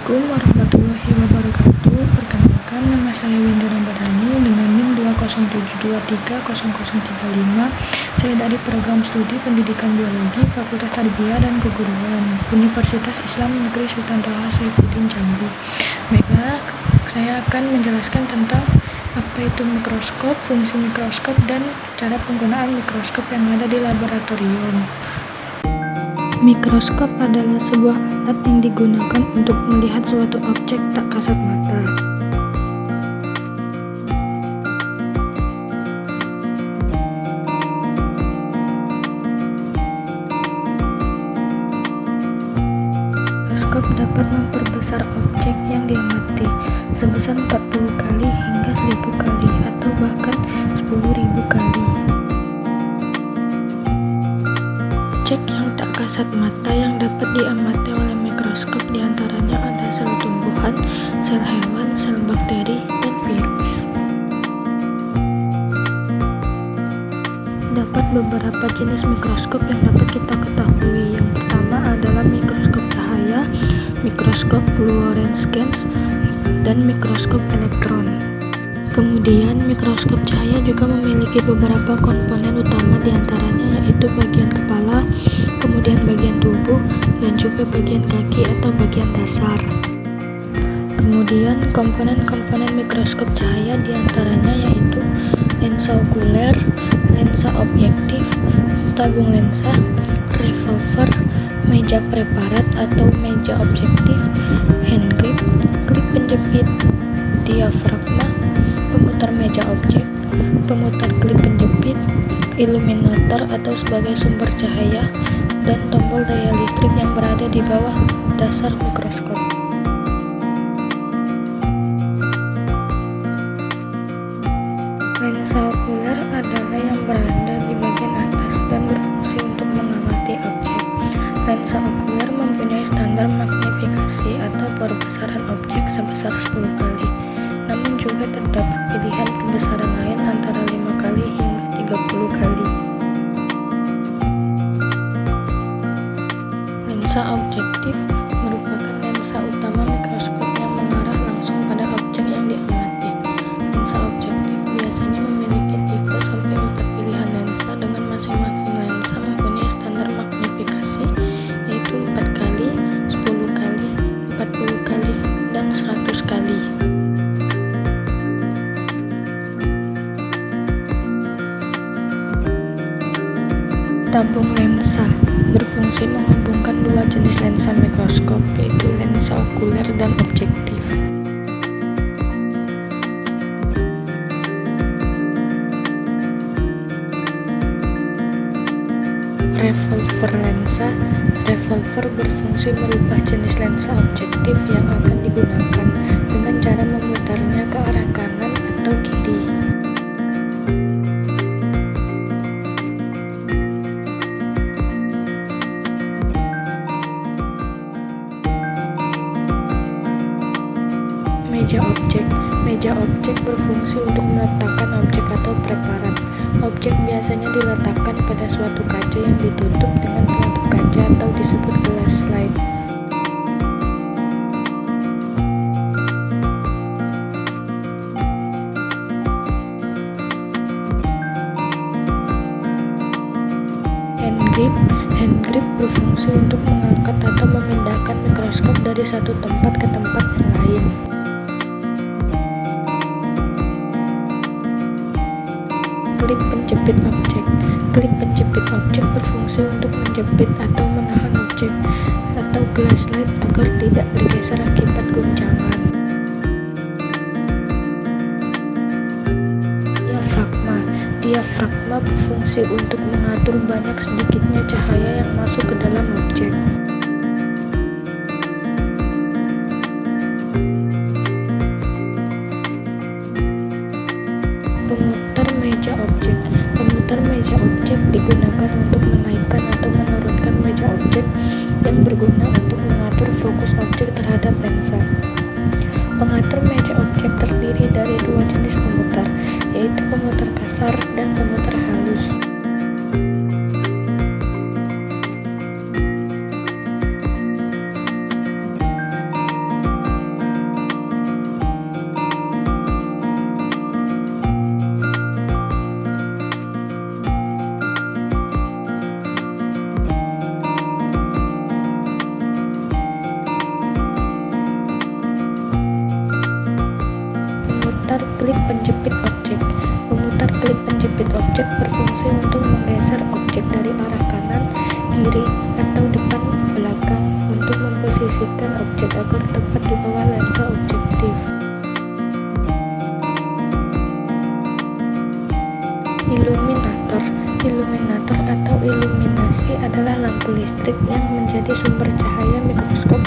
Assalamualaikum warahmatullahi wabarakatuh. Perkenalkan, nama saya Winda Ramadhani dengan NIM 207230035. Saya dari program studi Pendidikan Biologi Fakultas Tarbiyah dan Keguruan Universitas Islam Negeri Sultan Toha Saifuddin Jambi. Baiklah, saya akan menjelaskan tentang apa itu mikroskop, fungsi mikroskop, dan cara penggunaan mikroskop yang ada di laboratorium. Mikroskop adalah sebuah alat yang digunakan untuk melihat suatu objek tak kasat mata. Mikroskop dapat memperbesar objek yang diamati sebesar 40 kali hingga 1000 kali atau bahkan 10.000 kali. Objek yang tak kasat mata yang dapat diamati oleh mikroskop diantaranya ada sel tumbuhan, sel hewan, sel bakteri, dan virus. Dapat beberapa jenis mikroskop yang dapat kita ketahui. Yang pertama adalah mikroskop cahaya, mikroskop fluorescence, dan mikroskop elektron. Kemudian, mikroskop cahaya juga memiliki beberapa komponen utama diantaranya yaitu bagian kepala, kemudian bagian tubuh, dan juga bagian kaki atau bagian dasar. Kemudian, komponen-komponen mikroskop cahaya diantaranya yaitu lensa okuler, lensa objektif, tabung lensa, revolver, meja preparat atau meja objektif, hand grip, klip penjepit, diafragma, pemutar meja objek, pemutar klip penjepit, iluminator atau sebagai sumber cahaya, dan tombol daya listrik yang berada di bawah dasar mikroskop. Lensa okuler adalah yang berada di bagian atas dan berfungsi untuk mengamati objek. Lensa okuler mempunyai standar magnifikasi atau perbesaran objek sebesar 10 kali. Namun juga terdapat pilihan perbesaran lain antara 5 kali hingga 30 kali. Lensa objektif merupakan lensa utama mikroskop yang mengarah langsung pada objek yang diamati. Lensa objektif biasanya memiliki 3-4 pilihan lensa dengan masing-masing lensa mempunyai standar magnifikasi yaitu 4 kali, 10 kali, 40 kali, dan 100 kali. Tabung lensa berfungsi menghubungkan dua jenis lensa mikroskop yaitu lensa okuler dan objektif. Revolver lensa. Revolver berfungsi merubah jenis lensa objektif yang akan digunakan dengan cara memutarnya ke arah kanan atau kiri. Meja objek. Meja objek berfungsi untuk meletakkan objek atau preparat. Objek biasanya diletakkan pada suatu kaca yang ditutup dengan penutup kaca atau disebut glass slide. Hand grip. Hand grip berfungsi untuk mengangkat atau memindahkan mikroskop dari satu tempat ke tempat yang lain. Klip penjepit objek. Klip penjepit objek berfungsi untuk menjepit atau menahan objek atau glass slide agar tidak bergeser akibat guncangan. Diafragma. Diafragma berfungsi untuk mengatur banyak sedikitnya cahaya yang masuk ke dalam objek. Pemutar meja objek. Pemutar meja objek digunakan untuk menaikkan atau menurunkan meja objek yang berguna untuk mengatur fokus objek terhadap lensa. Pengatur meja objek terdiri dari dua jenis pemutar, yaitu pemutar kasar dan pemutar halus. Pemutar klip penjepit objek. Pemutar klip penjepit objek berfungsi untuk menggeser objek dari arah kanan, kiri, atau depan belakang untuk memposisikan objek agar tepat di bawah lensa objektif. Iluminator. Iluminator atau iluminasi adalah lampu listrik yang menjadi sumber cahaya mikroskop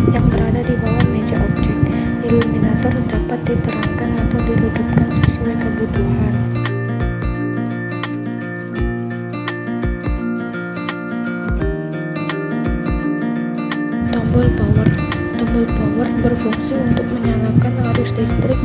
yang berada di bawah meja objek. Iluminator dapat diterangkan atau diredupkan sesuai kebutuhan. Tombol power. Tombol power berfungsi untuk menyalakan arus listrik